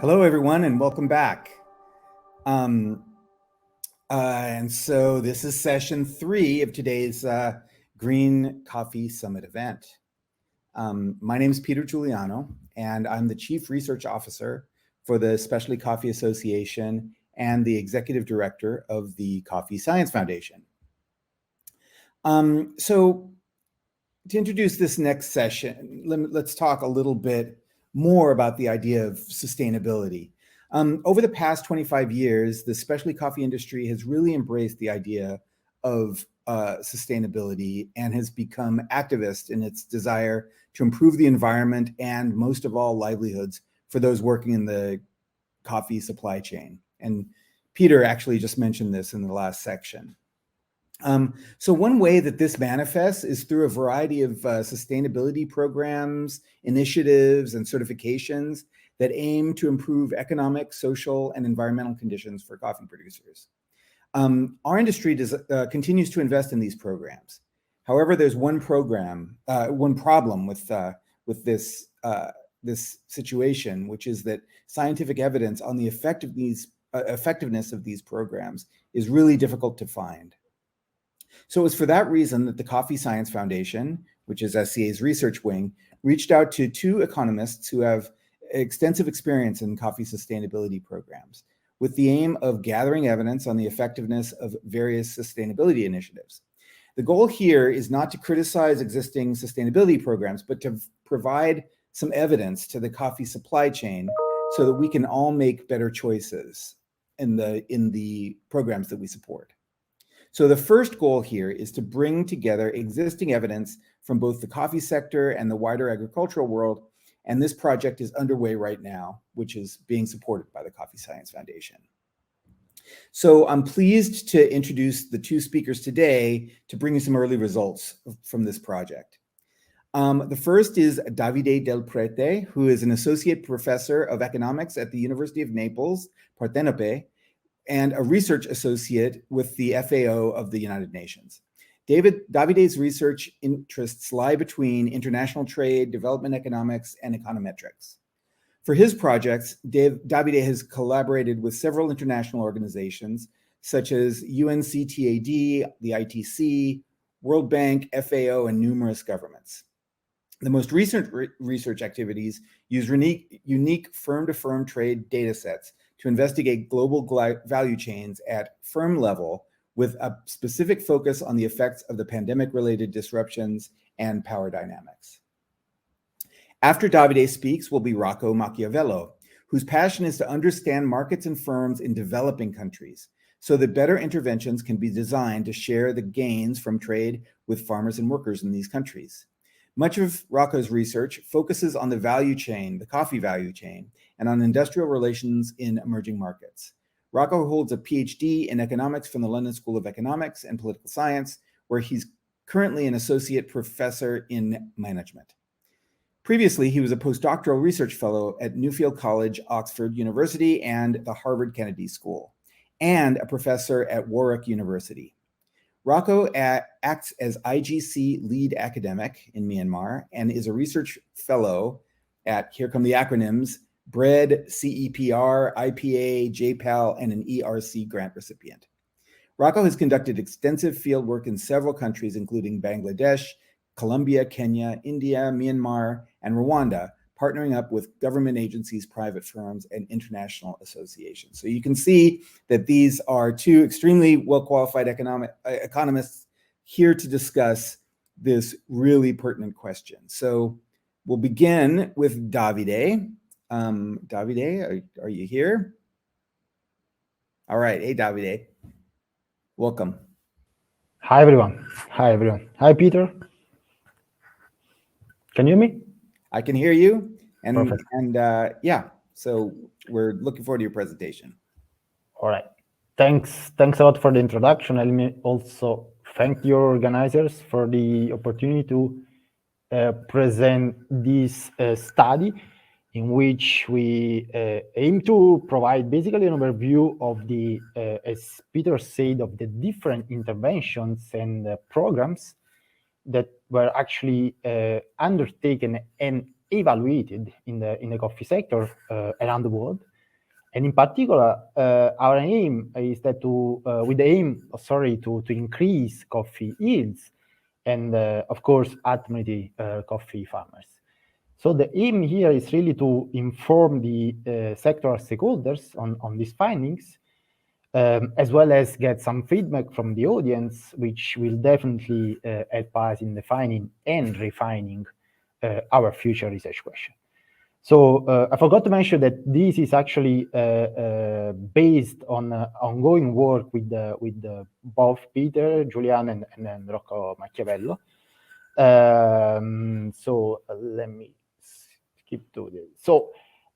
Hello, everyone, and welcome back. And so this is session 3 of today's Green Coffee Summit event. My name is Peter Giuliano, and I'm the Chief Research Officer for the Specialty Coffee Association and the Executive Director of the Coffee Science Foundation. So to introduce this next session, let's talk a little bit more about the idea of sustainability. Over the past 25 years, the specialty coffee industry has really embraced the idea of sustainability and has become activist in its desire to improve the environment and, most of all, livelihoods for those working in the coffee supply chain. And Peter actually just mentioned this in the last section. So one way that this manifests is through a variety of sustainability programs, initiatives, and certifications that aim to improve economic, social, and environmental conditions for coffee producers. Our industry continues to invest in these programs. However, there's one problem with this situation, which is that scientific evidence on the effectiveness of these programs is really difficult to find. So it was for that reason that the Coffee Science Foundation, which is SCA's research wing, reached out to 2 economists who have extensive experience in coffee sustainability programs, with the aim of gathering evidence on the effectiveness of various sustainability initiatives. The goal here is not to criticize existing sustainability programs, but to provide some evidence to the coffee supply chain so that we can all make better choices in the programs that we support. So the first goal here is to bring together existing evidence from both the coffee sector and the wider agricultural world, and this project is underway right now, which is being supported by the Coffee Science Foundation. So I'm pleased to introduce the 2 speakers today to bring you some early results from this project. The first is Davide Del Prete, who is an associate professor of economics at the University of Naples, Partenope, and a research associate with the FAO of the United Nations. Davide's research interests lie between international trade, development economics, and econometrics. For his projects, Davide has collaborated with several international organizations, such as UNCTAD, the ITC, World Bank, FAO, and numerous governments. The most recent research activities use unique firm-to-firm trade data sets to investigate global value chains at firm level with a specific focus on the effects of the pandemic-related disruptions and power dynamics. After Davide speaks will be Rocco Macchiavello, whose passion is to understand markets and firms in developing countries so that better interventions can be designed to share the gains from trade with farmers and workers in these countries. Much of Rocco's research focuses on the value chain, the coffee value chain, and on industrial relations in emerging markets. Rocco holds a PhD in economics from the London School of Economics and Political Science, where he's currently an associate professor in management. Previously, he was a postdoctoral research fellow at Newfield College, Oxford University, and the Harvard Kennedy School, and a professor at Warwick University. Rocco acts as IGC lead academic in Myanmar and is a research fellow at, here come the acronyms, BRED, CEPR, IPA, JPAL, and an ERC grant recipient. Rocco has conducted extensive field work in several countries, including Bangladesh, Colombia, Kenya, India, Myanmar, and Rwanda, partnering up with government agencies, private firms, and international associations. So you can see that these are 2 extremely well-qualified economists here to discuss this really pertinent question. So we'll begin with Davide. Davide, are you here? All right. Hey, Davide. Welcome. Hi, everyone. Hi, Peter. Can you hear me? I can hear you. Perfect. Yeah, so we're looking forward to your presentation. All right. Thanks a lot for the introduction. Let me also thank your organizers for the opportunity to present this study in which we aim to provide basically an overview of the, as Peter said, of the different interventions and programs that were actually undertaken and evaluated in the coffee sector around the world. And in particular, our aim is that to increase coffee yields and, of course, ultimately coffee farmers. So the aim here is really to inform the sectoral stakeholders on these findings, as well as get some feedback from the audience, which will definitely help us in defining and refining our future research question. So I forgot to mention that this is actually based on ongoing work with both Peter, Julian, and Rocco Machiavello. So let me skip to this. So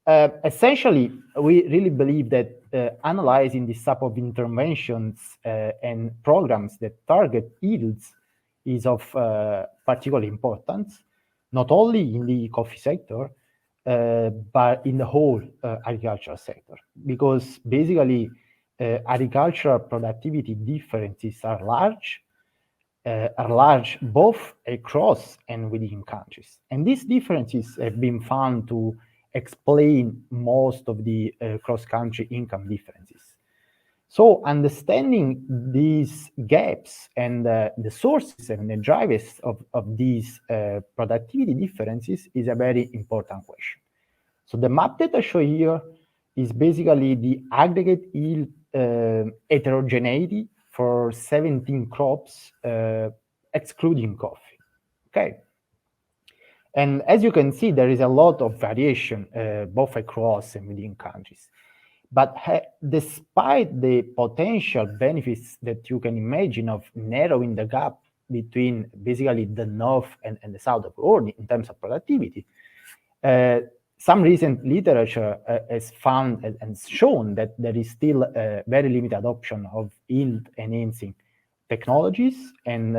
essentially, we really believe that analyzing this type of interventions and programs that target yields is of particular importance, not only in the coffee sector, but in the whole agricultural sector, because basically agricultural productivity differences are large both across and within countries. And these differences have been found to explain most of the cross-country income differences. So understanding these gaps and the sources and the drivers of these productivity differences is a very important question. So the map that I show here is basically the aggregate yield heterogeneity for 17 crops, excluding coffee. Okay. And as you can see, there is a lot of variation both across and within countries. But despite the potential benefits that you can imagine of narrowing the gap between basically the north and the south of the world in terms of productivity, some recent literature has found and shown that there is still a very limited adoption of yield-enhancing technologies and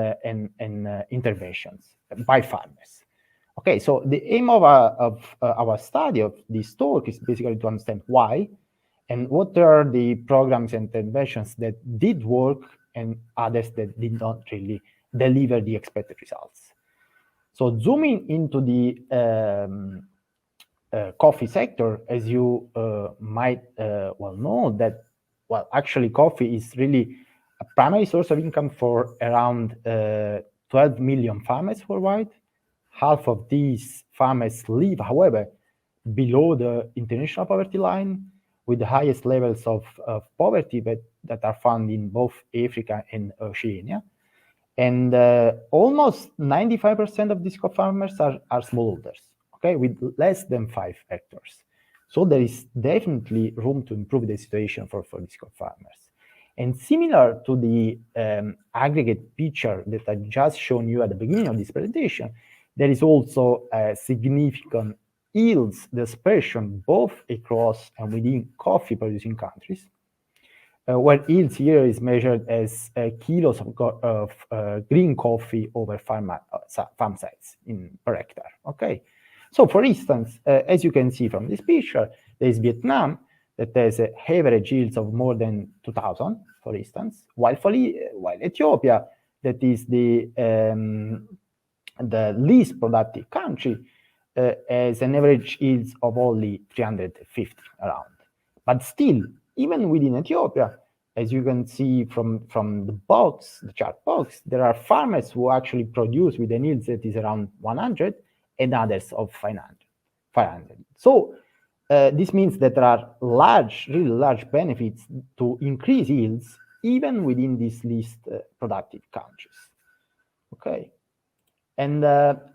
interventions by farmers. Okay, so the aim of our study of this talk is basically to understand why and what are the programs and interventions that did work and others that did not really deliver the expected results. So zooming into the coffee sector, as you might well know, that, well, actually coffee is really a primary source of income for around 12 million farmers worldwide. Half of these farmers live, however, below the international poverty line, with the highest levels of poverty that are found in both Africa and Oceania. And almost 95% of these farmers are smallholders, okay, with less than 5 hectares. So there is definitely room to improve the situation for these farmers. And similar to the aggregate picture that I just shown you at the beginning of this presentation, there is also a significant yields dispersion both across and within coffee producing countries, where yields here is measured as kilos of green coffee over farm sites per hectare. Okay, so for instance, as you can see from this picture, there is Vietnam that has average yields of more than 2,000, for instance, while Ethiopia, that is the least productive country, has an average yield of only 350 around. But still, even within Ethiopia, as you can see from the chart box, there are farmers who actually produce with an yield that is around 100 and others of 500. So this means that there are really large benefits to increase yields even within these least productive countries. Okay. And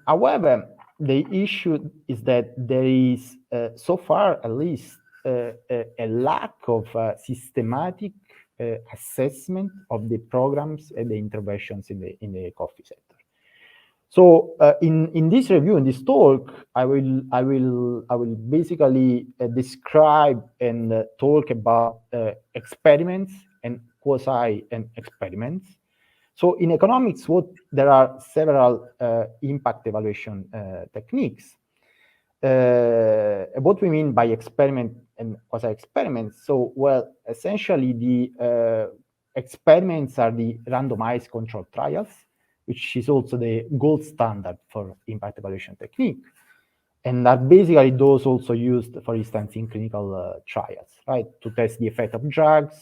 however, the issue is that there is, so far at least, a lack of systematic assessment of the programs and the interventions in the coffee sector. So in this review, in this talk, I will basically describe and talk about experiments and quasi and experiments. So in economics, there are several impact evaluation techniques. What we mean by experiment and quasi-experiments. So, well, essentially the experiments are the randomized controlled trials, which is also the gold standard for impact evaluation technique. and are basically those also used, for instance, in clinical trials, right, to test the effect of drugs,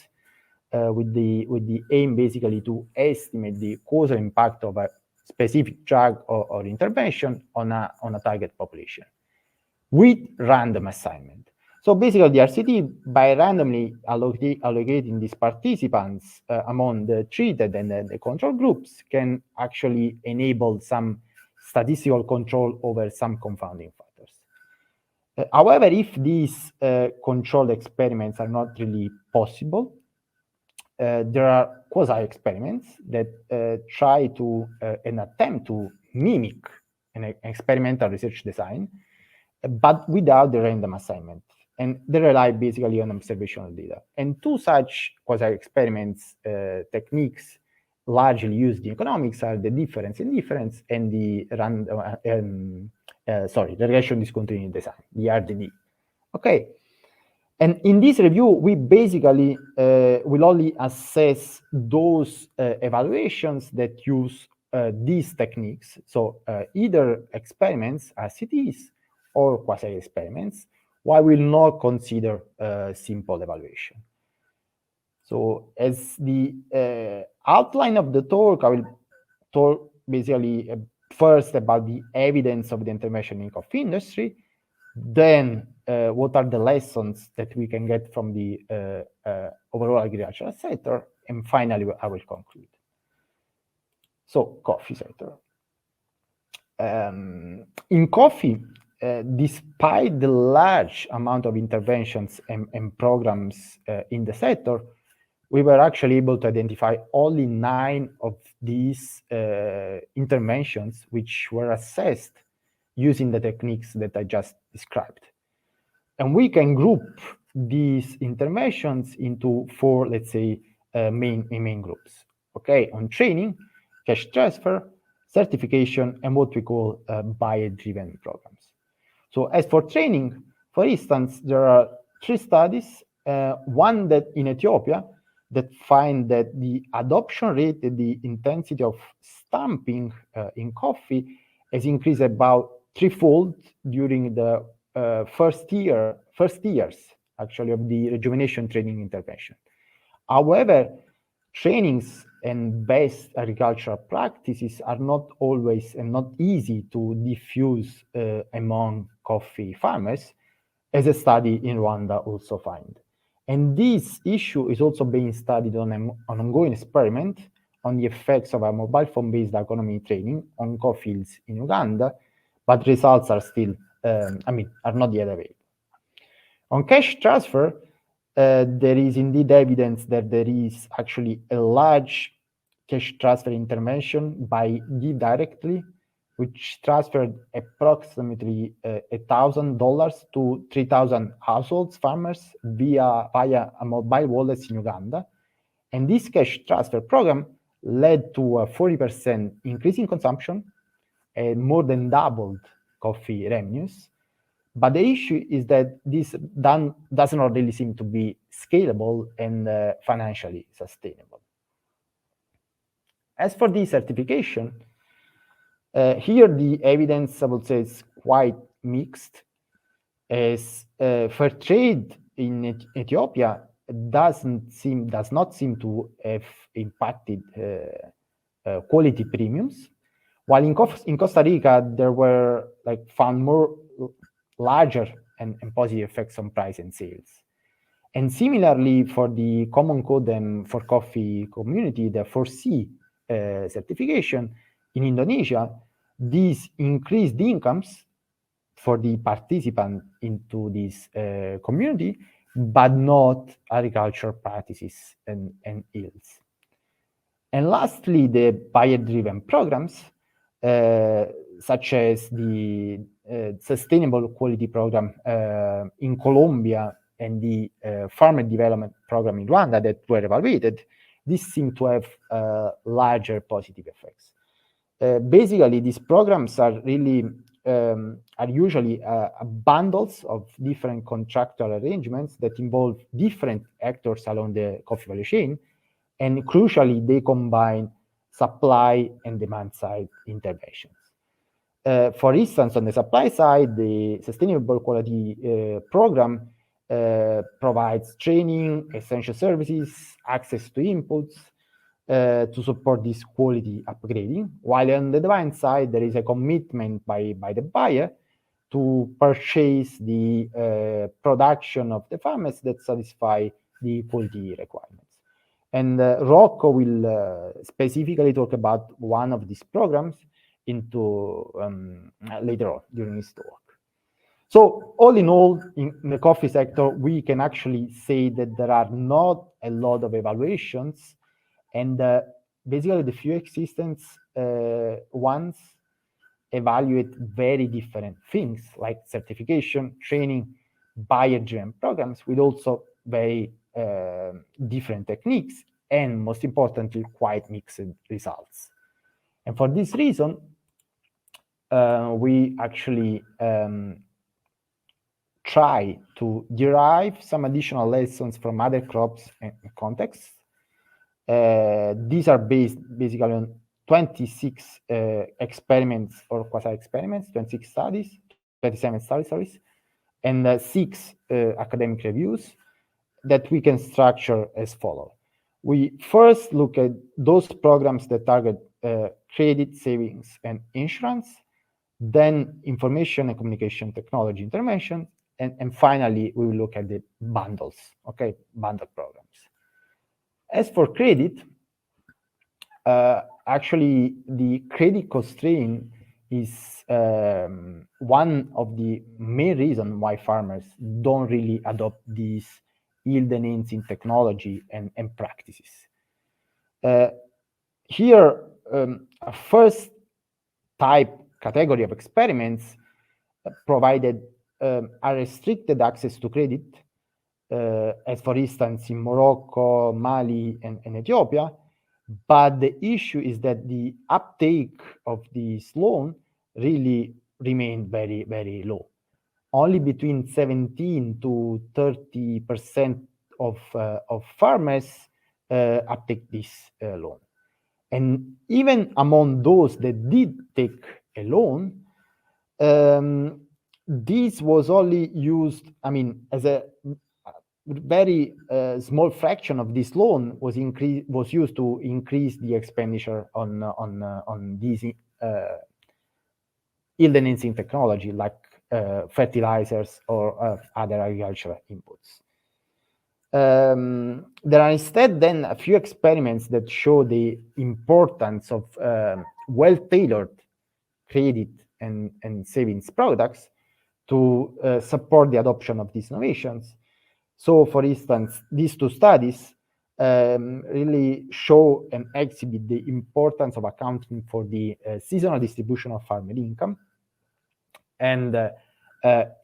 with the aim basically to estimate the causal impact of a specific drug or intervention on a target population with random assignment. So basically, the RCT, by randomly allocating these participants among the treated and the control groups, can actually enable some statistical control over some confounding factors. However, if these controlled experiments are not really possible, there are quasi-experiments that try to and attempt to mimic an experimental research design, but without the random assignment. And they rely basically on observational data. And two such quasi-experiments techniques largely used in economics are the difference in difference and the the regression discontinuity design, the RDD. Okay. And in this review, we basically will only assess those evaluations that use these techniques. So either experiments, RCTs, or quasi-experiments, while we will not consider simple evaluation. So as the outline of the talk, I will talk basically first about the evidence of the intervention in coffee industry, then what are the lessons that we can get from the overall agricultural sector, and finally I will conclude. So coffee sector. In coffee, despite the large amount of interventions and programs in the sector, we were actually able to identify only 9 of these interventions which were assessed using the techniques that I just described. And we can group these interventions into 4, let's say, main groups. Okay, on training, cash transfer, certification, and what we call buyer-driven programs. So as for training, for instance, there are 3 studies, one that in Ethiopia, that find that the adoption rate and the intensity of stamping in coffee has increased about 3-fold during the first years actually of the rejuvenation training intervention. However, trainings and best agricultural practices are not always and not easy to diffuse among coffee farmers, as a study in Rwanda also finds. And this issue is also being studied on an ongoing experiment on the effects of a mobile phone-based agronomy training on coffee fields in Uganda, but results are still, are not yet available. On cash transfer, there is indeed evidence that there is actually a large cash transfer intervention by Give Directly, which transferred approximately $1,000 to 3,000 households, farmers, via a mobile wallet in Uganda. And this cash transfer program led to a 40% increase in consumption and more than doubled coffee revenues. But the issue is that this does not really seem to be scalable and financially sustainable. As for the certification, here the evidence, I would say, is quite mixed, as fair trade in Ethiopia does not seem to have impacted quality premiums, while in Costa Rica there were found more larger and positive effects on price and sales. And similarly, for the Common Code and for Coffee community, the 4C certification in Indonesia, these increased incomes for the participant into this community, but not agricultural practices and yields. And lastly, the buyer-driven programs, such as the Sustainable Quality Program in Colombia and the Farmer Development Program in Rwanda that were evaluated, these seem to have larger positive effects. Basically, these programs are really are usually bundles of different contractual arrangements that involve different actors along the coffee value chain, and crucially, they combine supply and demand side interventions. For instance, on the supply side, the Sustainable Quality Program provides training, essential services, access to inputs to support this quality upgrading, while on the demand side, there is a commitment by the buyer to purchase the production of the farmers that satisfy the quality requirements. And Rocco will specifically talk about one of these programs later on during his talk. So all in all, in the coffee sector, we can actually say that there are not a lot of evaluations, and basically the few existent ones evaluate very different things like certification, training, buyer-driven programs with also very different techniques and, most importantly, quite mixed results. And for this reason, we actually try to derive some additional lessons from other crops and contexts. These are based basically on 26 experiments or quasi-experiments, 26 studies, 27 studies, and 6 academic reviews that we can structure as follows. We first look at those programs that target credit, savings, and insurance, then information and communication technology intervention, and finally, we will look at the bundles, okay, bundle programs. As for credit, actually, the credit constraint is one of the main reasons why farmers don't really adopt these yield-enhancing technology and practices. Here, a first type category of experiments provided a restricted access to credit, as for instance in Morocco, Mali, and Ethiopia. But the issue is that the uptake of this loan really remained very, very low. Only between 17 to 30% of farmers uptake this loan. And even among those that did take a loan, this was only used, I mean, as a very small fraction of this loan was used to increase the expenditure on these yield-enhancing technology like fertilizers or other agricultural inputs. There are instead then a few experiments that show the importance of well-tailored credit and savings products to support the adoption of these innovations. So, for instance, these two studies really show and exhibit the importance of accounting for the seasonal distribution of farmer income. And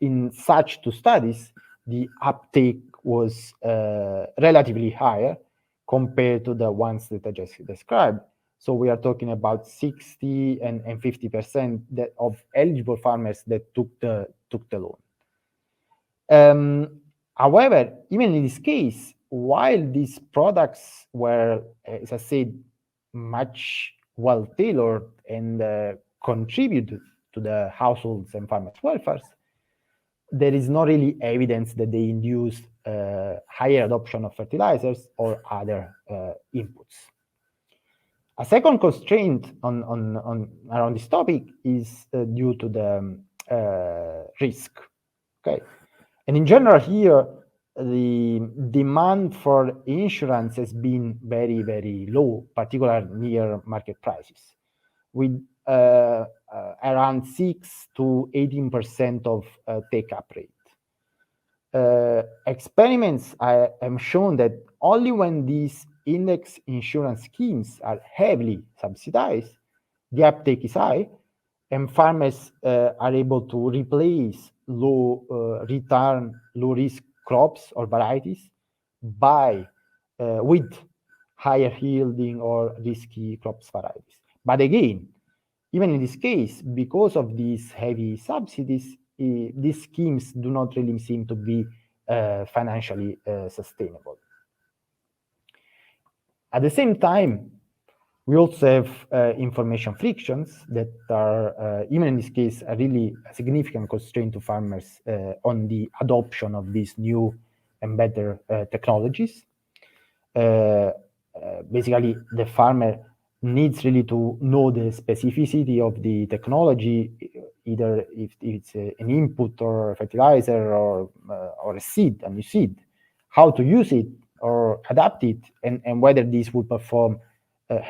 in such two studies, the uptake was relatively higher compared to the ones that I just described. So we are talking about 60 and 50% of eligible farmers that took the loan. However, even in this case, while these products were, as I said, much well-tailored and contributed to the households and farmers' welfare, there is not really evidence that they induced higher adoption of fertilizers or other inputs. A second constraint around this topic is due to the risk. Okay, and in general here, the demand for insurance has been very, very low, particularly near market prices, with around 6 to 18% of take-up rate. Experiments have shown that only when these index insurance schemes are heavily subsidized, the uptake is high, and farmers are able to replace low return, low risk crops or varieties with higher yielding or risky crops varieties. But again, even in this case, because of these heavy subsidies, these schemes do not really seem to be financially sustainable. At the same time, We also have information frictions that are, even in this case, a really significant constraint to farmers on the adoption of these new and better technologies. Basically, the farmer needs really to know the specificity of the technology, either if it's an input or a fertilizer or a seed, a new seed, how to use it or adapt it, and whether this will perform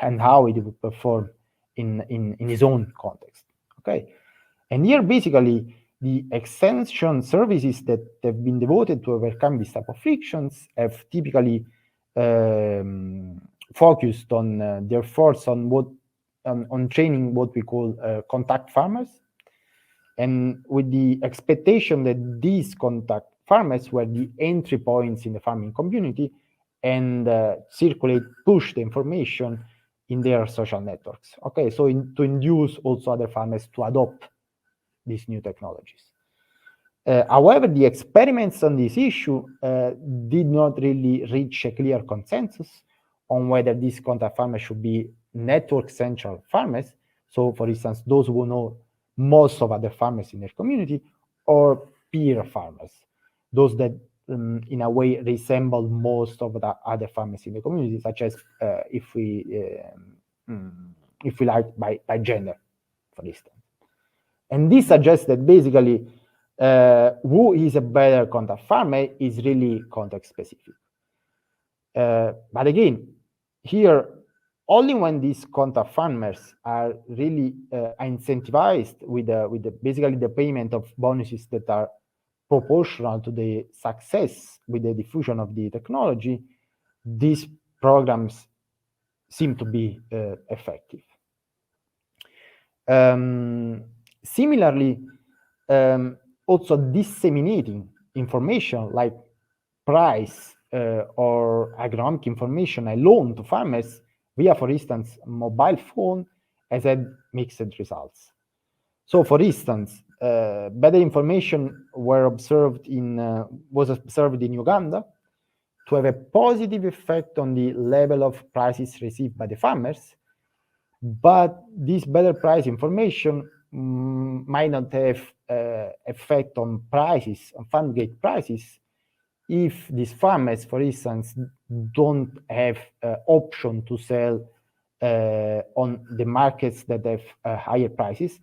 and how it would perform in his own context. Okay, and here basically the extension services that have been devoted to overcome this type of frictions have typically focused on their efforts on training what we call contact farmers, and with the expectation that these contact farmers were the entry points in the farming community and push the information in their social networks. Okay, so to induce also other farmers to adopt these new technologies. However, the experiments on this issue did not really reach a clear consensus on whether these contact farmers should be network central farmers. So, for instance, those who know most of other farmers in their community, or peer farmers, those that in a way resemble most of the other farmers in the community, such as if we like by gender, for instance. And this suggests that basically who is a better contact farmer is really context specific. But again, here, only when these contact farmers are really incentivized with basically the payment of bonuses that are proportional to the success with the diffusion of the technology, these programs seem to be effective. Similarly, also disseminating information like price or agronomic information alone to farmers via, for instance, mobile phone has had mixed results. So, for instance, better information was observed in Uganda to have a positive effect on the level of prices received by the farmers, but this better price information might not have effect on prices, on farm gate prices, if these farmers, for instance, don't have option to sell on the markets that have higher prices,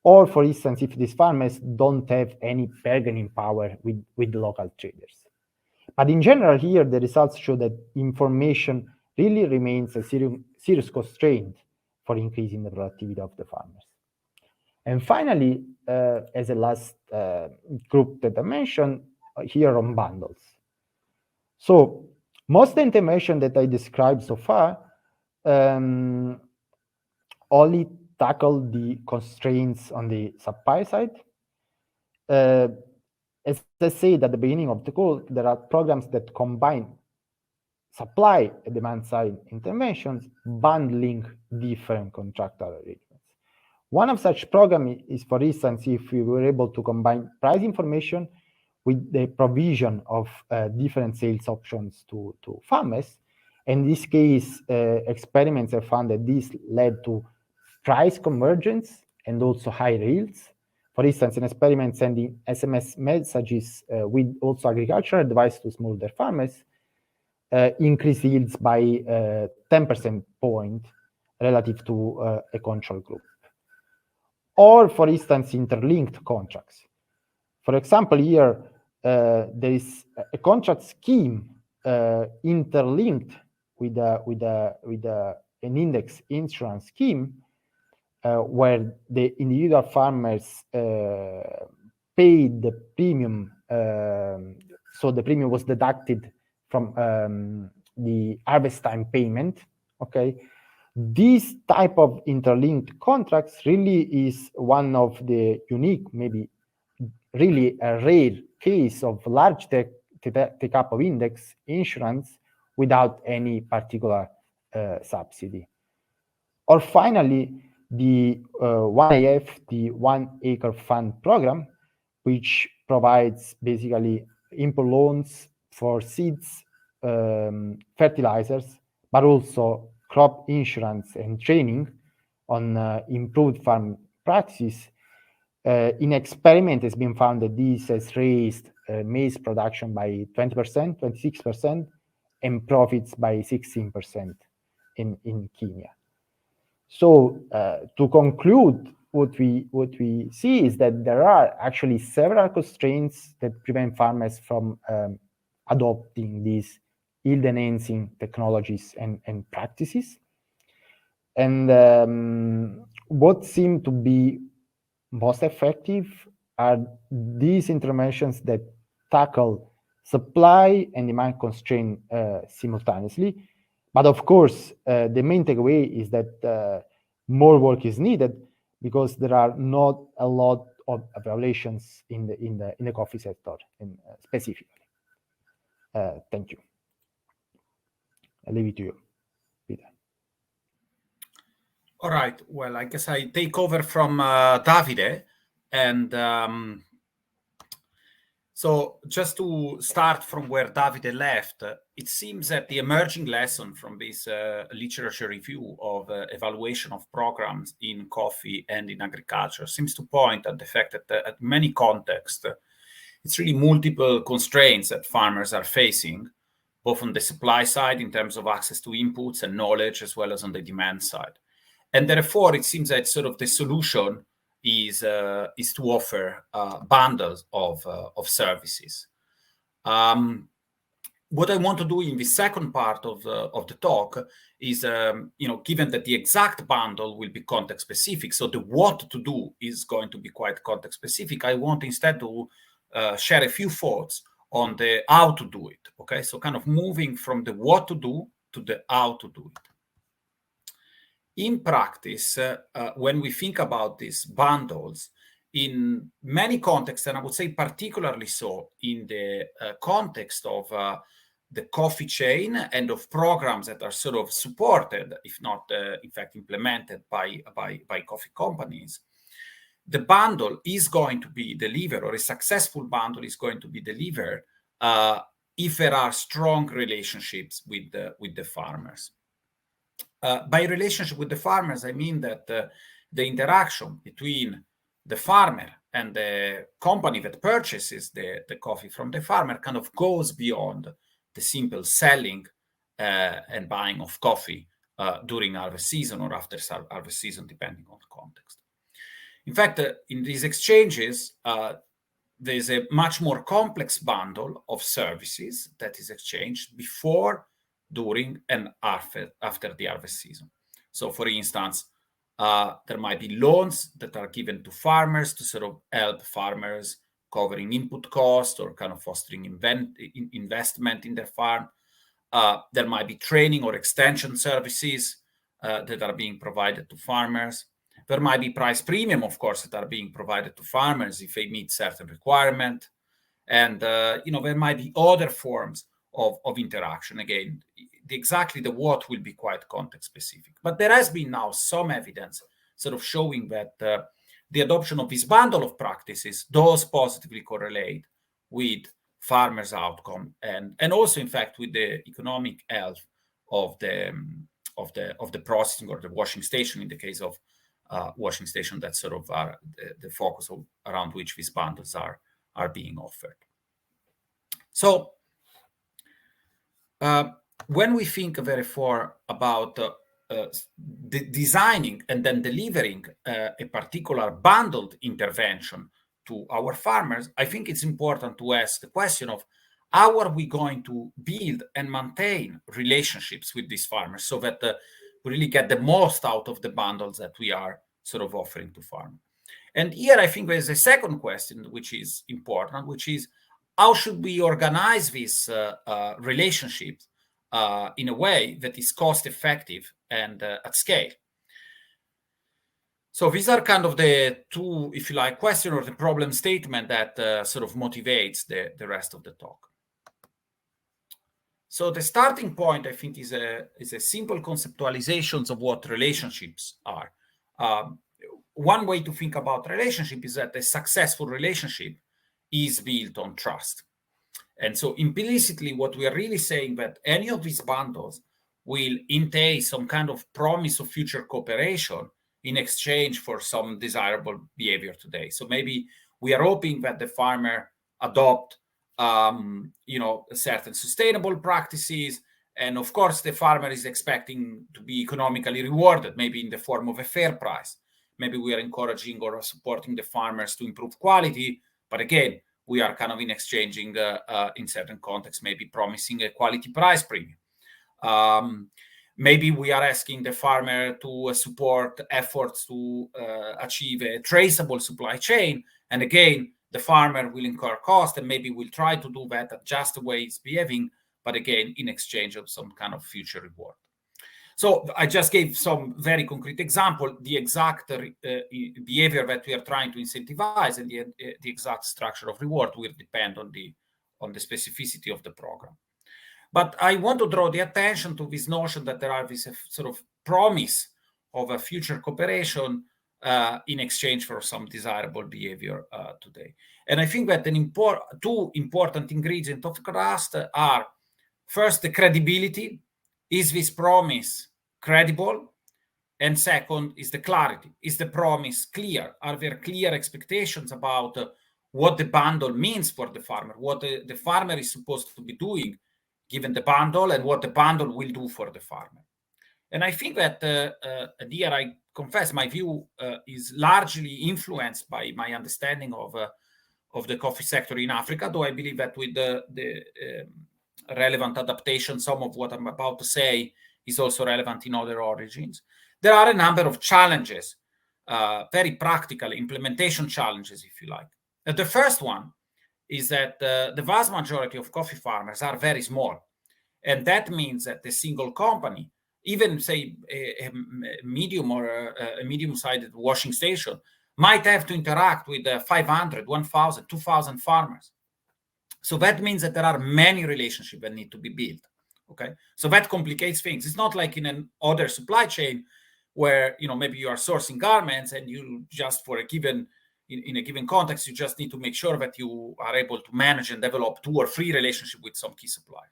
or, for instance, if these farmers don't have any bargaining power with the local traders. But in general, here, the results show that information really remains a serious constraint for increasing the productivity of the farmers. And finally, as a last group that I mentioned, here on bundles. So most of the information that I described so far only tackle the constraints on the supply side. As I said at the beginning of the call, there are programs that combine supply and demand side interventions, bundling different contractual arrangements. One of such programs is, for instance, if we were able to combine price information with the provision of different sales options to farmers. In this case, experiments have found that this led to price convergence and also higher yields. For instance, an experiment sending SMS messages with also agricultural advice to smallholder farmers increased yields by 10% point relative to a control group. Or, for instance, interlinked contracts. For example, here there is a contract scheme interlinked with an index insurance scheme where the individual farmers paid the premium, so the premium was deducted from the harvest time payment. Okay, this type of interlinked contracts really is one of the unique, maybe really a rare case of large take-up of index insurance without any particular subsidy. Or finally, the 1AF, the 1 Acre Fund program, which provides basically input loans for seeds, fertilizers, but also crop insurance and training on improved farm practices, in experiment has been found that this has raised maize production by 20%, 26%, and profits by 16% in Kenya. So to conclude, what we see is that there are actually several constraints that prevent farmers from adopting these yield-enhancing technologies and practices. And what seem to be most effective are these interventions that tackle supply and demand constraint simultaneously. But of course, the main takeaway is that more work is needed because there are not a lot of evaluations in the coffee sector specifically. Thank you. I leave it to you, Peter. All right. Well, I guess I take over from Davide. And so just to start from where Davide left, it seems that the emerging lesson from this literature review of evaluation of programs in coffee and in agriculture seems to point at the fact that at many contexts, it's really multiple constraints that farmers are facing, both on the supply side in terms of access to inputs and knowledge, as well as on the demand side. And therefore, it seems that sort of the solution is to offer bundles of services. What I want to do in the second part of the talk is, given that the exact bundle will be context specific, so the what to do is going to be quite context specific, I want instead to share a few thoughts on the how to do it. Okay, so kind of moving from the what to do to the how to do it. In practice, when we think about these bundles, in many contexts, and I would say particularly so in the context of the coffee chain and of programs that are sort of supported, if not in fact implemented by coffee companies, the bundle is going to be delivered, or a successful bundle is going to be delivered if there are strong relationships with the farmers. By relationship with the farmers, I mean that the interaction between the farmer and the company that purchases the coffee from the farmer kind of goes beyond the simple selling and buying of coffee during harvest season or after harvest season, depending on the context. In fact, in these exchanges, there's a much more complex bundle of services that is exchanged before, during, and after the harvest season. So, for instance, there might be loans that are given to farmers to sort of help farmers covering input costs or kind of fostering investment in their farm. There might be training or extension services that are being provided to farmers. There might be price premium, of course, that are being provided to farmers if they meet certain requirement. And, there might be other forms of interaction. Again, exactly the what will be quite context specific. But there has been now some evidence sort of showing that the adoption of this bundle of practices does positively correlate with farmers' outcome and also, in fact, with the economic health of the processing or the washing station, in the case of washing station that sort of are the focus around which these bundles are being offered. So when we think therefore about designing and then delivering a particular bundled intervention to our farmers, I think it's important to ask the question of how are we going to build and maintain relationships with these farmers so that we really get the most out of the bundles that we are sort of offering to farmers. And here I think there's a second question which is important, which is how should we organize these relationships in a way that is cost effective and at scale? So these are kind of the two, if you like, question or the problem statement that sort of motivates the rest of the talk. So the starting point, I think, is a simple conceptualization of what relationships are. One way to think about relationship is that a successful relationship is built on trust. And so implicitly, what we are really saying that any of these bundles will entail some kind of promise of future cooperation in exchange for some desirable behavior today. So maybe we are hoping that the farmer adopt, certain sustainable practices. And of course, the farmer is expecting to be economically rewarded, maybe in the form of a fair price. Maybe we are encouraging or supporting the farmers to improve quality. But again, we are kind of in exchanging, in certain contexts, maybe promising a quality price premium. Maybe we are asking the farmer to support efforts to achieve a traceable supply chain. And again, the farmer will incur cost and maybe will try to do that at just the way it's behaving, but again, in exchange of some kind of future reward. So I just gave some very concrete example. The exact behavior that we are trying to incentivize and the exact structure of reward will depend on the specificity of the program. But I want to draw the attention to this notion that there are this sort of promise of a future cooperation in exchange for some desirable behavior today. And I think that two important ingredients of trust are, first, the credibility. Is this promise credible? And second is the clarity. Is the promise clear? Are there clear expectations about what the bundle means for the farmer, what the farmer is supposed to be doing given the bundle, and what the bundle will do for the farmer? And I think that here, I confess, my view is largely influenced by my understanding of the coffee sector in Africa, though I believe that with the relevant adaptation, some of what I'm about to say is also relevant in other origins. There are a number of challenges, very practical implementation challenges, if you like. The first one is that the vast majority of coffee farmers are very small. And that means that a single company, even say a medium or a medium-sized washing station, might have to interact with 500, 1,000, 2,000 farmers. So that means that there are many relationships that need to be built. Okay, so that complicates things. It's not like in an other supply chain where maybe you are sourcing garments and you just for a given in a given context you just need to make sure that you are able to manage and develop 2 or 3 relationships with some key suppliers.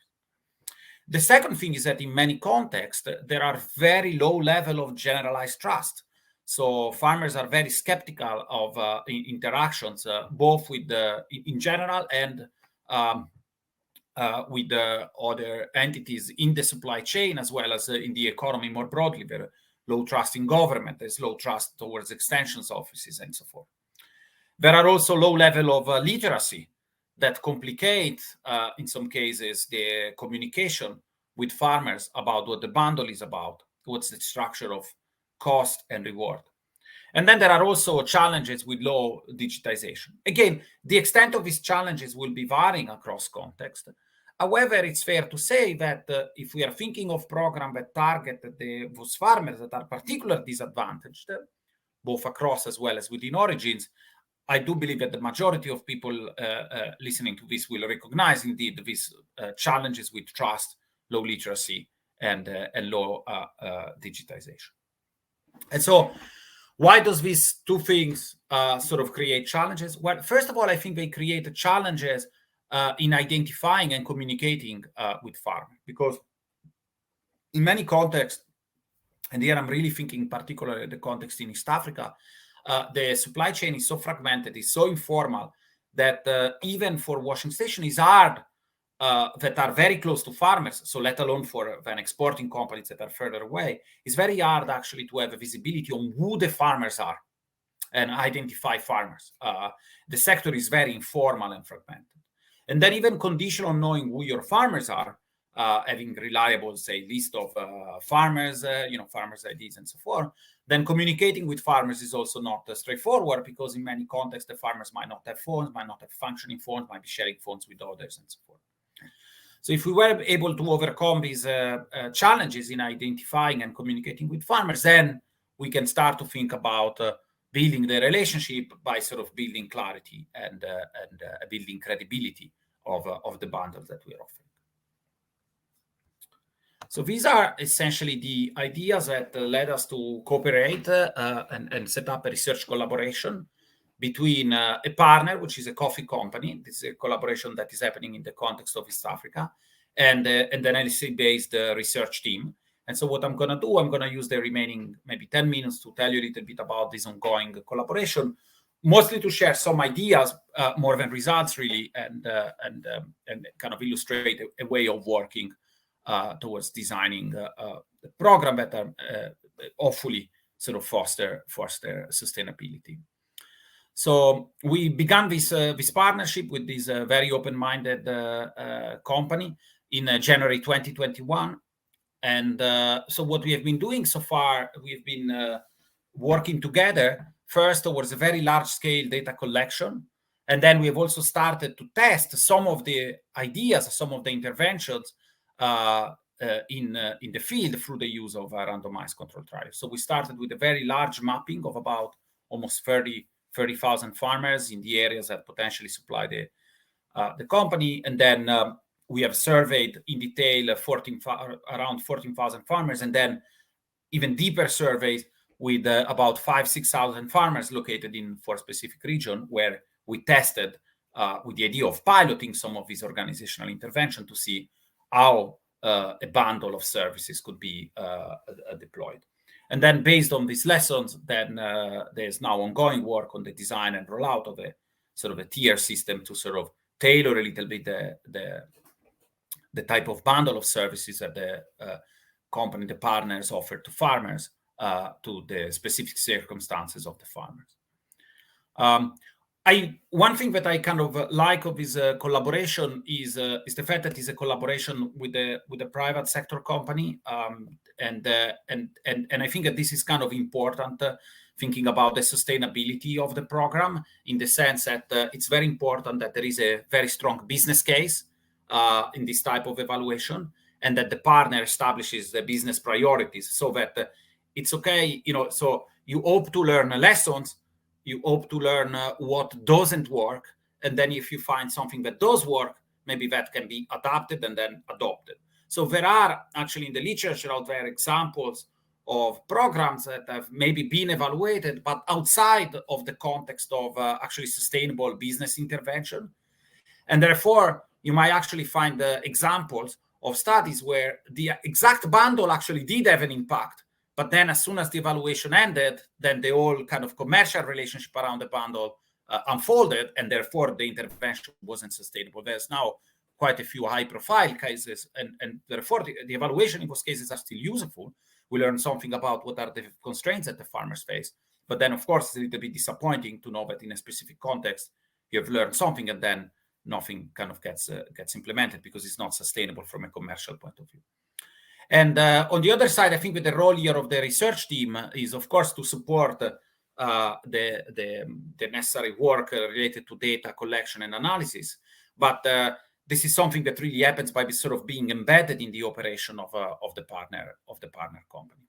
The second thing is that in many contexts there are very low level of generalized trust. So farmers are very skeptical of interactions, both with in general and with other entities in the supply chain, as well as in the economy more broadly. There's low trust in government, there's low trust towards extensions offices and so forth. There are also low level of literacy that complicate, in some cases, the communication with farmers about what the bundle is about, what's the structure of cost and reward. And then there are also challenges with low digitization. Again, the extent of these challenges will be varying across context. However, it's fair to say that if we are thinking of programs that target those farmers that are particularly disadvantaged, both across as well as within origins, I do believe that the majority of people listening to this will recognize indeed these challenges with trust, low literacy, and low digitization. And so, why does these two things sort of create challenges? Well, first of all, I think they create challenges in identifying and communicating with farmers, because in many contexts, and here I'm really thinking particularly the context in East Africa, the supply chain is so fragmented, it's so informal that even for washing station is hard that are very close to farmers, so let alone for an exporting companies that are further away, it's very hard actually to have a visibility on who the farmers are and identify farmers. The sector is very informal and fragmented. And then even conditional on knowing who your farmers are, having reliable, say, list of farmers, farmers' IDs and so forth, then communicating with farmers is also not straightforward, because in many contexts, the farmers might not have phones, might not have functioning phones, might be sharing phones with others and so forth. So if we were able to overcome these challenges in identifying and communicating with farmers, then we can start to think about building the relationship by sort of building clarity and building credibility of the bundles that we are offering. So these are essentially the ideas that led us to cooperate and set up a research collaboration between a partner, which is a coffee company. This is a collaboration that is happening in the context of East Africa, and an LSE-based research team. And so what I'm going to do, I'm going to use the remaining maybe 10 minutes to tell you a little bit about this ongoing collaboration, mostly to share some ideas more than results, really, and kind of illustrate a way of working towards designing a program that hopefully sort of foster sustainability. So we began this partnership with this very open-minded company in January 2021. And so what we have been doing so far, we've been working together first towards a very large-scale data collection. And then we have also started to test some of the ideas, some of the interventions in the field through the use of randomized control trials. So we started with a very large mapping of about almost 30,000 farmers in the areas that potentially supply the company. And then we have surveyed in detail around 14,000 farmers, and then even deeper surveys with about 5,000-6,000 farmers located in 4 specific regions, where we tested with the idea of piloting some of these organizational intervention to see how a bundle of services could be deployed. And then based on these lessons, then there's now ongoing work on the design and rollout of a sort of a tier system to sort of tailor a little bit the type of bundle of services that the company, the partners offer to farmers to the specific circumstances of the farmers. One thing that I kind of like of this collaboration is the fact that it's a collaboration with a private sector company, and I think that this is kind of important, thinking about the sustainability of the program, in the sense that it's very important that there is a very strong business case in this type of evaluation, and that the partner establishes the business priorities, so that it's okay, so you hope to learn lessons, you hope to learn what doesn't work, and then if you find something that does work, maybe that can be adapted and then adopted. So there are actually in the literature out there examples of programs that have maybe been evaluated, but outside of the context of actually sustainable business intervention. And therefore, you might actually find examples of studies where the exact bundle actually did have an impact, but then as soon as the evaluation ended, then the whole kind of commercial relationship around the bundle unfolded, and therefore the intervention wasn't sustainable. There's now quite a few high-profile cases, and therefore the evaluation in those cases are still useful. We learn something about what are the constraints that the farmers face. But then, of course, it's a little bit disappointing to know that in a specific context, you have learned something and then nothing kind of gets implemented because it's not sustainable from a commercial point of view. And on the other side, I think that the role here of the research team is, of course, to support the necessary work related to data collection and analysis. But this is something that really happens by sort of being embedded in the operation of the partner company.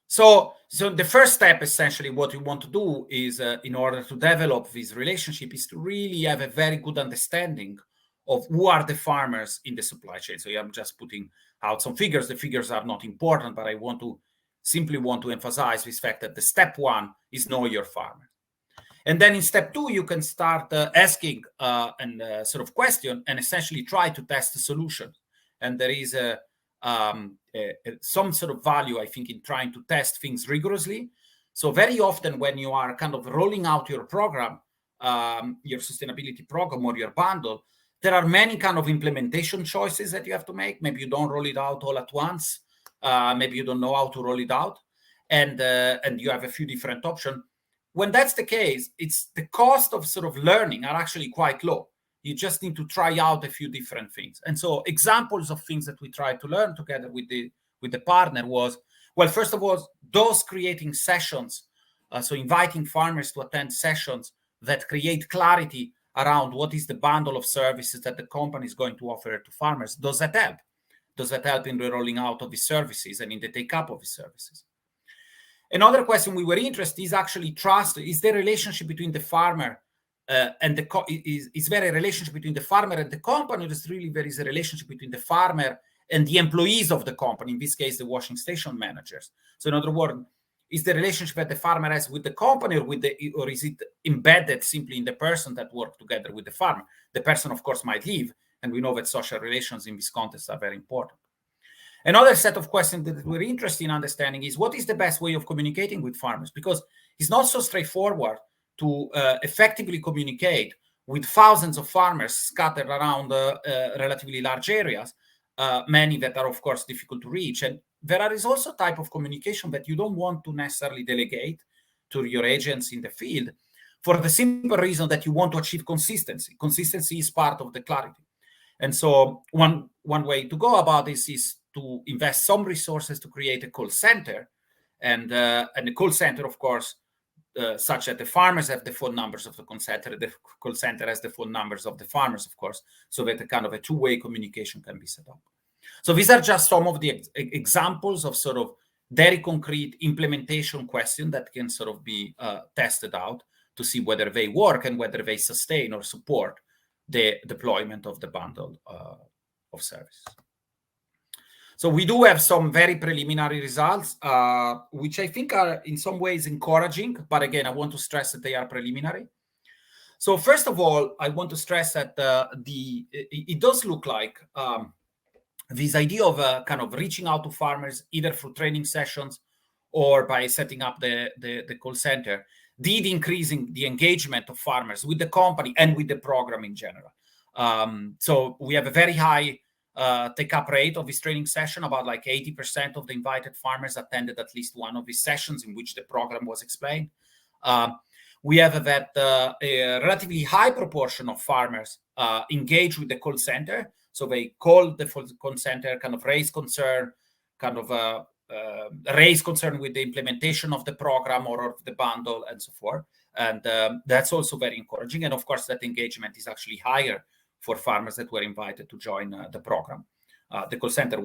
So the first step, essentially, what we want to do is, in order to develop this relationship, is to really have a very good understanding of who are the farmers in the supply chain. So I'm just putting out some figures. The figures are not important, but I simply want to emphasize this fact that the step one is know your farmer. And then in step two, you can start asking and sort of question and essentially try to test the solution. And there is some sort of value, I think, in trying to test things rigorously. So very often when you are kind of rolling out your program, your sustainability program or your bundle, there are many kind of implementation choices that you have to make. Maybe you don't roll it out all at once. Maybe you don't know how to roll it out. And you have a few different options. When that's the case, it's the cost of sort of learning are actually quite low. You just need to try out a few different things. And so examples of things that we tried to learn together with the partner was, well, first of all, those creating sessions, so inviting farmers to attend sessions that create clarity around what is the bundle of services that the company is going to offer to farmers. Does that help? Does that help in the rolling out of these services and in the take-up of these services? Another question we were interested is actually trust. Is there a relationship between the farmer and is there a relationship between the farmer and the company? There is a relationship between the farmer and the employees of the company, in this case, the washing station managers. So in other words, is the relationship that the farmer has with the company or is it embedded simply in the person that works together with the farmer? The person, of course, might leave And we know that social relations in this context are very important. Another set of questions that we're interested in understanding is what is the best way of communicating with farmers? Because it's not so straightforward to effectively communicate with thousands of farmers scattered around relatively large areas, many that are, of course, difficult to reach. And there is also a type of communication that you don't want to necessarily delegate to your agents in the field for the simple reason that you want to achieve consistency. Consistency is part of the clarity. And so one way to go about this is to invest some resources to create a call center. And the call center, of course, such that the farmers have the phone numbers of the call center has the phone numbers of the farmers, of course, so that a kind of a two-way communication can be set up. So these are just some of the examples of sort of very concrete implementation questions that can sort of be tested out to see whether they work and whether they sustain or support the deployment of the bundle of services. So we do have some very preliminary results, which I think are in some ways encouraging. But again, I want to stress that they are preliminary. So first of all, I want to stress that it does look like this idea of kind of reaching out to farmers either through training sessions or by setting up the call center did increasing the engagement of farmers with the company and with the program in general. So we have a very high take-up rate of this training session. About like 80% of the invited farmers attended at least one of these sessions in which the program was explained. We have that a relatively high proportion of farmers engage with the call center. So they call the call center, kind of raise concern, raise concern with the implementation of the program or of the bundle and so forth. And that's also very encouraging. And of course, that engagement is actually higher for farmers that were invited to join the program. The call center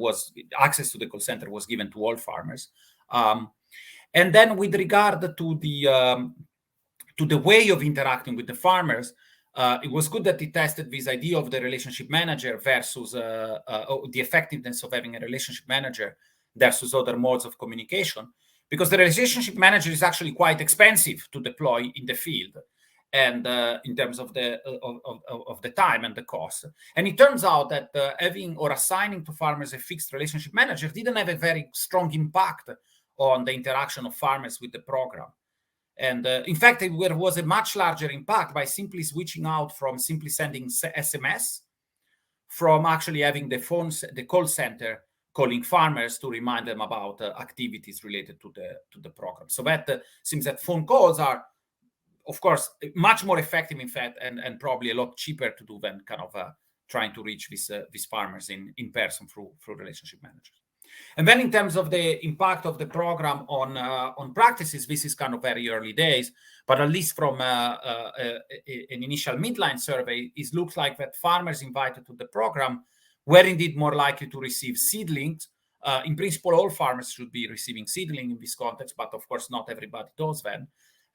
access to the call center was given to all farmers. And then with regard to the way of interacting with the farmers, it was good that it tested this idea of the relationship manager versus the effectiveness of having a relationship manager versus other modes of communication, because the relationship manager is actually quite expensive to deploy in the field, and in terms of the time and the cost. And it turns out that having or assigning to farmers a fixed relationship manager didn't have a very strong impact on the interaction of farmers with the program. And in fact, there was a much larger impact by simply switching out from simply sending SMS, from actually having the call center calling farmers to remind them about activities related to the program. So that seems that phone calls are, of course, much more effective, in fact, and probably a lot cheaper to do than kind of trying to reach these farmers in person through relationship managers. And then in terms of the impact of the program on practices, this is kind of very early days, but at least from an initial midline survey, it looks like that farmers invited to the program were indeed more likely to receive seedlings. In principle, all farmers should be receiving seedling in this context, but of course, not everybody does then.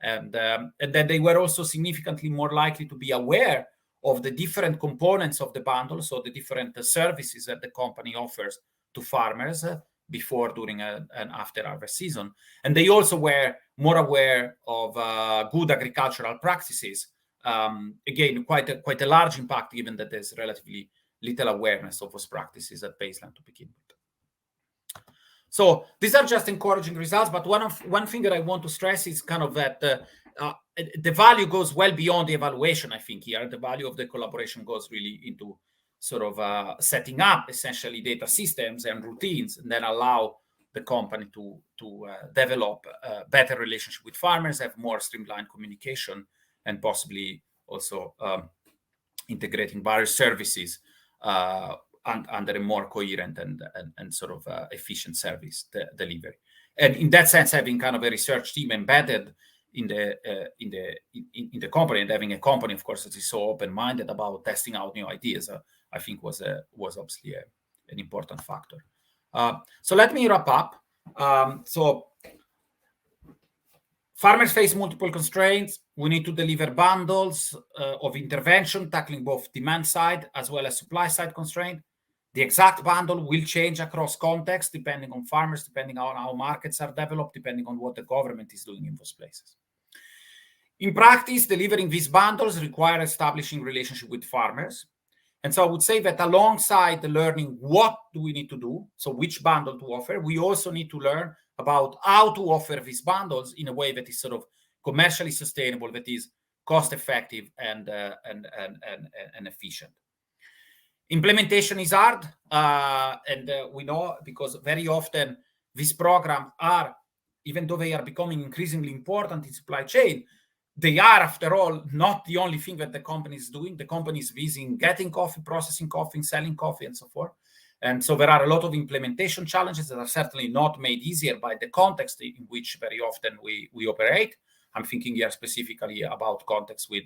And then they were also significantly more likely to be aware of the different components of the bundle, so the different services that the company offers to farmers before, during, and after harvest season. And they also were more aware of good agricultural practices. Again, quite a large impact, given that there's relatively little awareness of those practices at baseline to begin with. So these are just encouraging results, but one thing that I want to stress is kind of that the value goes well beyond the evaluation, I think, here. The value of the collaboration goes really into sort of setting up essentially data systems and routines, and then allow the company to develop a better relationship with farmers, have more streamlined communication, and possibly also integrating various services under a more coherent and sort of efficient service delivery. And in that sense, having kind of a research team embedded in the company, and having a company, of course, that is so open-minded about testing out new ideas, I think was obviously an important factor. So let me wrap up. So farmers face multiple constraints. We need to deliver bundles of intervention, tackling both demand side as well as supply side constraint. The exact bundle will change across contexts, depending on farmers, depending on how markets are developed, depending on what the government is doing in those places. In practice, delivering these bundles require establishing relationship with farmers. And so I would say that alongside the learning, what do we need to do? So which bundle to offer? We also need to learn about how to offer these bundles in a way that is sort of commercially sustainable, that is cost effective and efficient. Implementation is hard, and we know, because very often these programs are, even though they are becoming increasingly important in supply chain, they are, after all, not the only thing that the company is doing. The company is busy in getting coffee, processing coffee, selling coffee, and so forth. And so there are a lot of implementation challenges that are certainly not made easier by the context in which very often we operate. I'm thinking here specifically about context with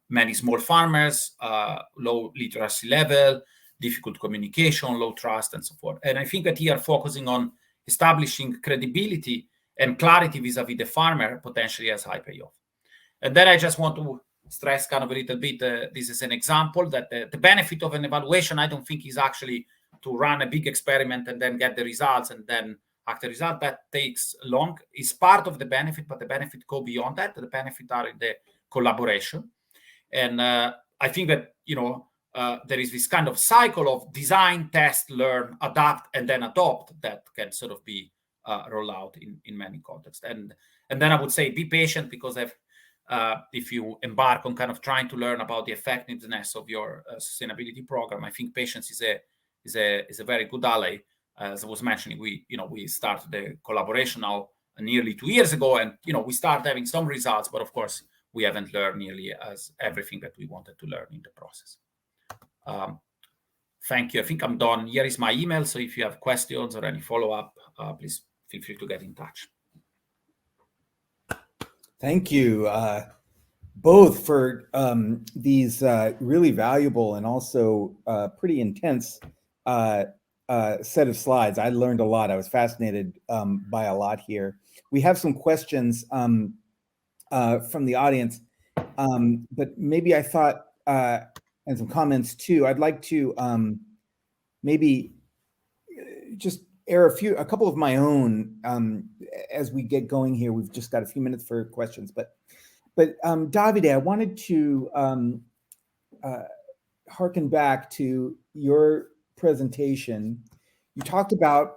many small farmers, low literacy level, difficult communication, low trust, and so forth. And I think that here focusing on establishing credibility and clarity vis-a-vis the farmer potentially has high payoff. And then I just want to stress kind of a little bit, this is an example that the benefit of an evaluation, I don't think, is actually to run a big experiment and then get the results and then act the result. That takes long. It's part of the benefit, but the benefit go beyond that. The benefit are in the collaboration. And I think that, there is this kind of cycle of design, test, learn, adapt, and then adopt that can sort of be rolled out in many contexts. And then I would say be patient, because if you embark on kind of trying to learn about the effectiveness of your sustainability program, I think patience is a very good ally. As I was mentioning, we started the collaboration now nearly 2 years ago, and we started having some results, but of course we haven't learned nearly as everything that we wanted to learn in the process. Thank you. I think I'm done. Here is my email, so if you have questions or any follow-up, please feel free to get in touch. Thank you both for these really valuable and also pretty intense set of slides. I learned a lot. I was fascinated by a lot here. We have some questions from the audience, but maybe I thought, and some comments too, I'd like to maybe just air a couple of my own as we get going here. We've just got a few minutes for questions, but Davide, I wanted to harken back to your presentation. You talked about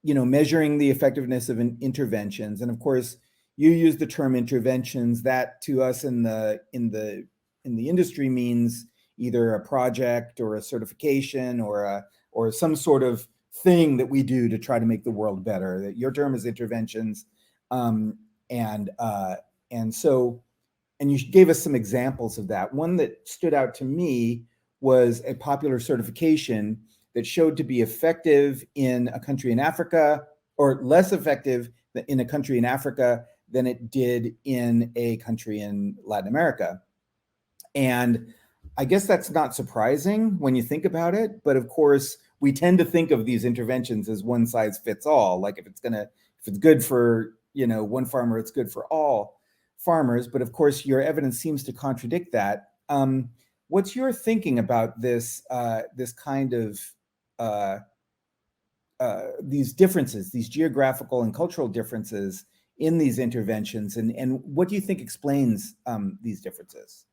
measuring the effectiveness of interventions, and of course you use the term interventions. That to us in the industry means either a project or a certification or some sort of thing that we do to try to make the world better. That your term is interventions, and you gave us some examples of that. One that stood out to me was a popular certification that showed to be effective in a country in Africa, or less effective in a country in Africa than it did in a country in Latin America. And I guess that's not surprising when you think about it, but of course we tend to think of these interventions as one size fits all. Like if it's good for one farmer, it's good for all farmers. But of course your evidence seems to contradict that. What's your thinking about this kind of these differences, these geographical and cultural differences in these interventions, and what do you think explains these differences?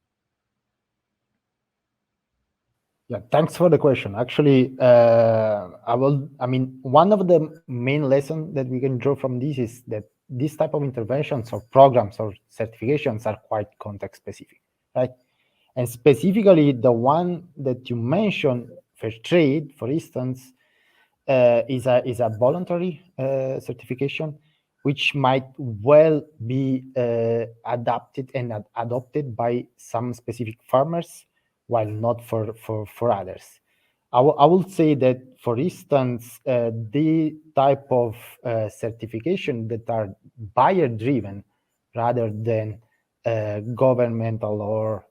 Yeah, thanks for the question. Actually, one of the main lessons that we can draw from this is that this type of interventions or programs or certifications are quite context specific, right? And specifically the one that you mentioned, fair trade, for instance, is a voluntary certification, which might well be adapted and adopted by some specific farmers, while not for others. I will say that, for instance, the type of certification that are buyer-driven rather than governmental or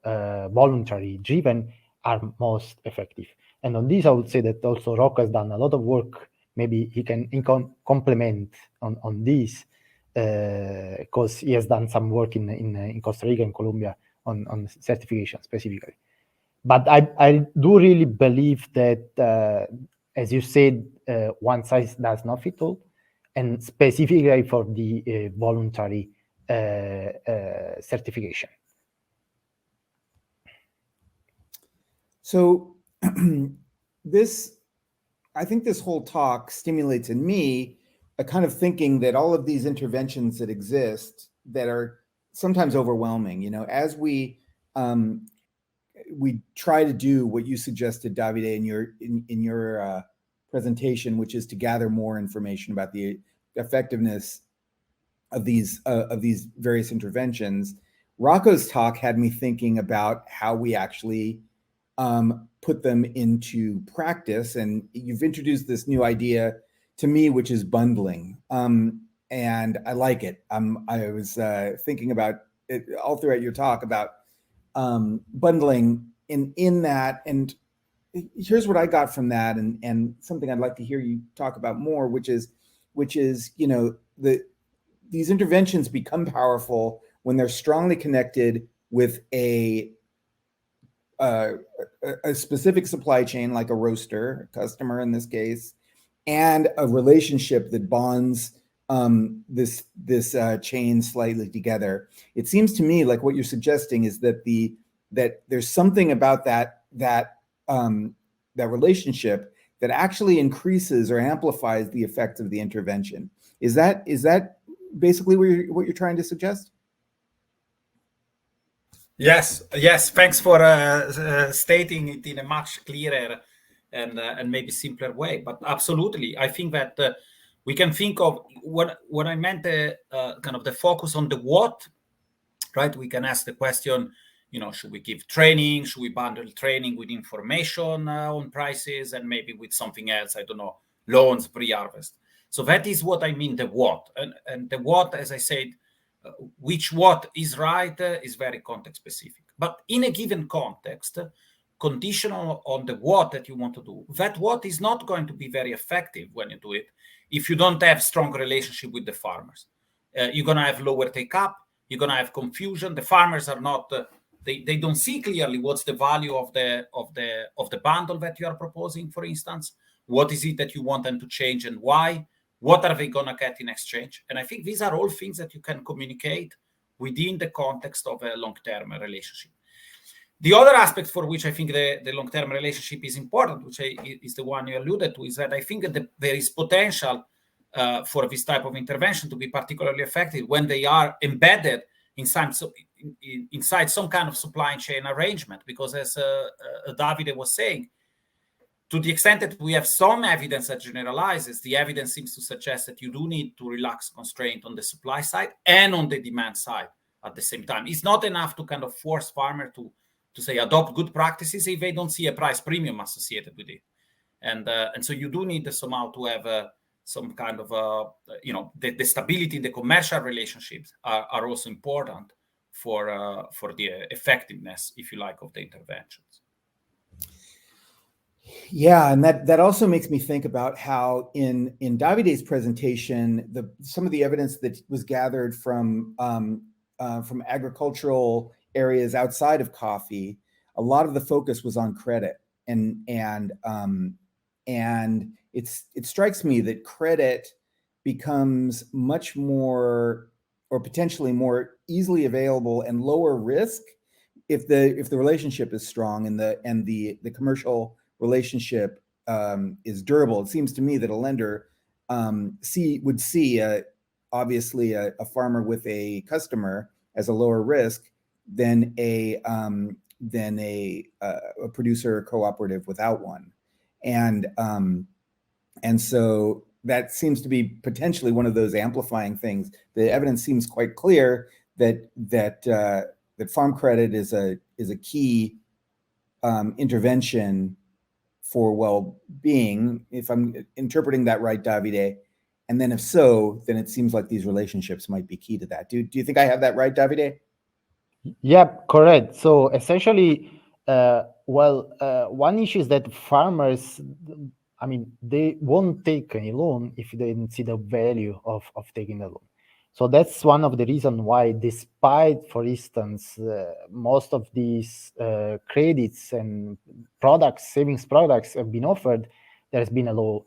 voluntary-driven are most effective. And on this, I would say that also Rocco has done a lot of work. Maybe he can complement on this, because he has done some work in Costa Rica and Colombia on certification specifically. But I do really believe that, as you said, one size does not fit all, and specifically for the voluntary certification. So I think this whole talk stimulates in me a kind of thinking that all of these interventions that exist that are sometimes overwhelming, as we try to do what you suggested, Davide, in your presentation, which is to gather more information about the effectiveness of these various interventions. Rocco's talk had me thinking about how we actually put them into practice, and you've introduced this new idea to me, which is bundling, and I like it. I was thinking about it all throughout your talk about bundling in that, and here's what I got from that, and something I'd like to hear you talk about more, which is these interventions become powerful when they're strongly connected with a specific supply chain, like a roaster, a customer in this case, and a relationship that bonds this chain slightly together. It seems to me like what you're suggesting is that there's something about that relationship that actually increases or amplifies the effect of the intervention. Is that basically what you're trying to suggest? Yes. Thanks for stating it in a much clearer and maybe simpler way. But absolutely, I think that we can think of what I meant, kind of the focus on the what, right? We can ask the question, should we give training? Should we bundle training with information on prices and maybe with something else? I don't know, loans pre-harvest. So that is what I mean, the what. And the what, as I said, which what is right is very context specific. But in a given context, conditional on the what that you want to do, that what is not going to be very effective when you do it if you don't have strong relationship with the farmers. You're going to have lower take up. You're going to have confusion. The farmers are not, they don't see clearly what's the value of the bundle that you are proposing, for instance. What is it that you want them to change and why? What are they going to get in exchange? And I think these are all things that you can communicate within the context of a long-term relationship. The other aspect for which I think the long-term relationship is important, which is the one you alluded to, is that I think that there is potential for this type of intervention to be particularly effective when they are embedded inside some kind of supply chain arrangement. Because as Davide was saying, to the extent that we have some evidence that generalizes, the evidence seems to suggest that you do need to relax constraint on the supply side and on the demand side at the same time. It's not enough to kind of force farmers to say adopt good practices if they don't see a price premium associated with it. And so you do need somehow to have some kind of, the stability in the commercial relationships are also important for the effectiveness, if you like, of the interventions. Yeah, and that also makes me think about how in Davide's presentation, some of the evidence that was gathered from agricultural areas outside of coffee, a lot of the focus was on credit, and it strikes me that credit becomes much more, or potentially more easily available and lower risk if the relationship is strong and the commercial relationship is durable. It seems to me that a lender would see obviously a farmer with a customer as a lower risk than a producer cooperative without one, and so that seems to be potentially one of those amplifying things. The evidence seems quite clear that farm credit is a key intervention for well-being, if I'm interpreting that right, Davide. And then if so, then it seems like these relationships might be key to that. Do you think I have that right, Davide? Yep, correct. So essentially, one issue is that farmers, they won't take any loan if they don't see the value of taking the loan. So that's one of the reasons why, despite, for instance, most of these credits and savings products have been offered, there's been a low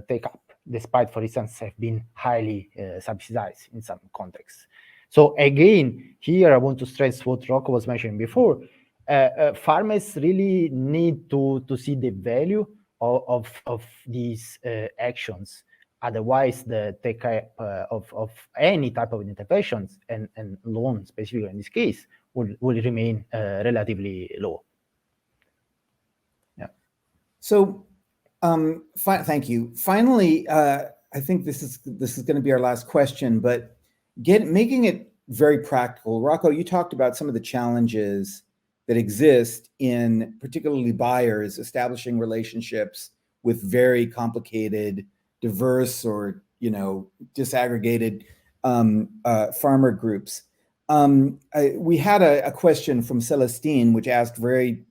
take-up, despite, for instance, have been highly subsidized in some contexts. So again, here I want to stress what Rocco was mentioning before. farmers really need to see the value of these actions. Otherwise, the take care of any type of interventions and loan, specifically in this case, will remain relatively low. Yeah. So, thank you. Finally, I think this is going to be our last question, but making it very practical. Rocco, you talked about some of the challenges that exist in particularly buyers establishing relationships with very complicated, diverse, or disaggregated farmer groups. We had a question from Celestine, which asked very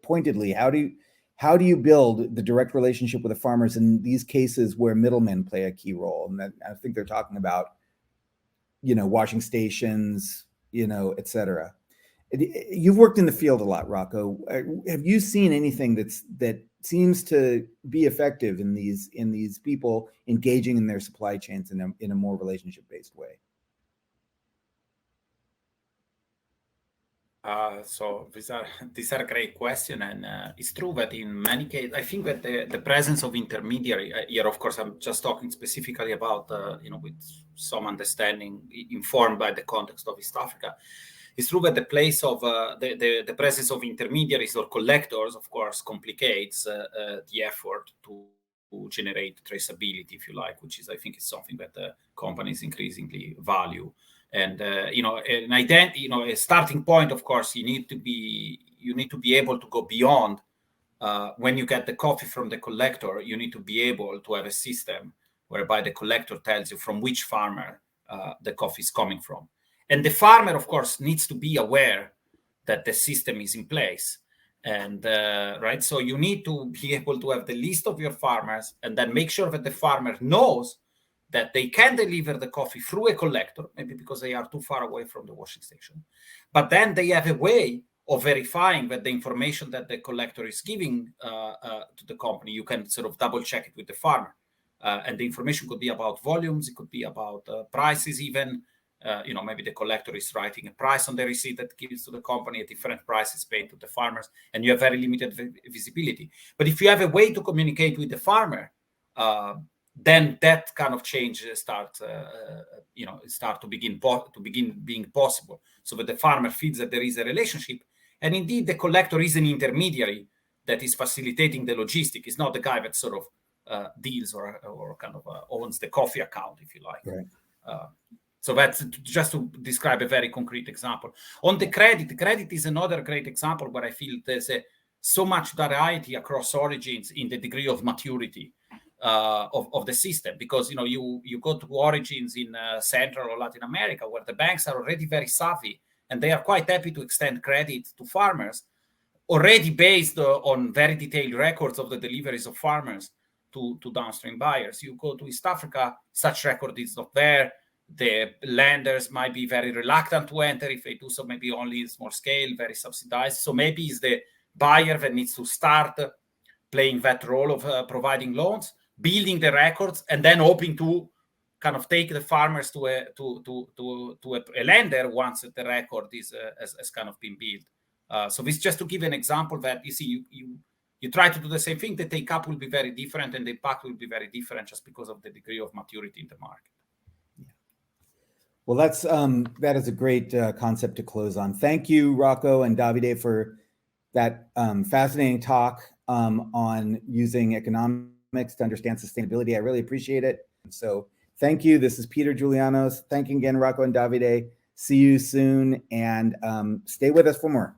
pointedly, how do you build the direct relationship with the farmers in these cases where middlemen play a key role? And I think they're talking about, washing stations, et cetera. You've worked in the field a lot, Rocco. Have you seen anything that seems to be effective in these people engaging in their supply chains in a more relationship-based way? So these are great questions, and it's true that in many cases, I think that the presence of intermediary here, of course, I'm just talking specifically about with some understanding informed by the context of East Africa. It's true that the place of the presence of intermediaries or collectors, of course, complicates the effort to generate traceability, if you like, which is, I think, is something that companies increasingly value. And a starting point, of course, you need to be able to go beyond. When you get the coffee from the collector, you need to be able to have a system whereby the collector tells you from which farmer the coffee is coming from. And the farmer, of course, needs to be aware that the system is in place. And right, so you need to be able to have the list of your farmers and then make sure that the farmer knows that they can deliver the coffee through a collector, maybe because they are too far away from the washing station. But then they have a way of verifying that the information that the collector is giving to the company, you can sort of double check it with the farmer. And the information could be about volumes, it could be about prices even. Maybe the collector is writing a price on the receipt that gives to the company, a different price is paid to the farmers, and you have very limited visibility. But if you have a way to communicate with the farmer, then that kind of change start to begin being possible, so that the farmer feels that there is a relationship, and indeed the collector is an intermediary that is facilitating the logistic. It's not the guy that sort of deals or kind of owns the coffee account, if you like. Right. So that's just to describe a very concrete example. On the credit is another great example where I feel there's so much variety across origins in the degree of maturity of the system, because you go to origins in Central or Latin America where the banks are already very savvy and they are quite happy to extend credit to farmers already based on very detailed records of the deliveries of farmers to downstream buyers. You go to East Africa, such record is not there. The lenders might be very reluctant to enter. If they do so, maybe only in small scale, very subsidized. So maybe it's the buyer that needs to start playing that role of providing loans, building the records, and then hoping to kind of take the farmers to a lender once the record has kind of been built. So this just to give an example that you see, you try to do the same thing. The take up will be very different, and the impact will be very different just because of the degree of maturity in the market. Well, that is a great concept to close on. Thank you, Rocco and Davide, for that fascinating talk on using economics to understand sustainability. I really appreciate it. So thank you. This is Peter Giulianos. Thank you again, Rocco and Davide. See you soon, and stay with us for more.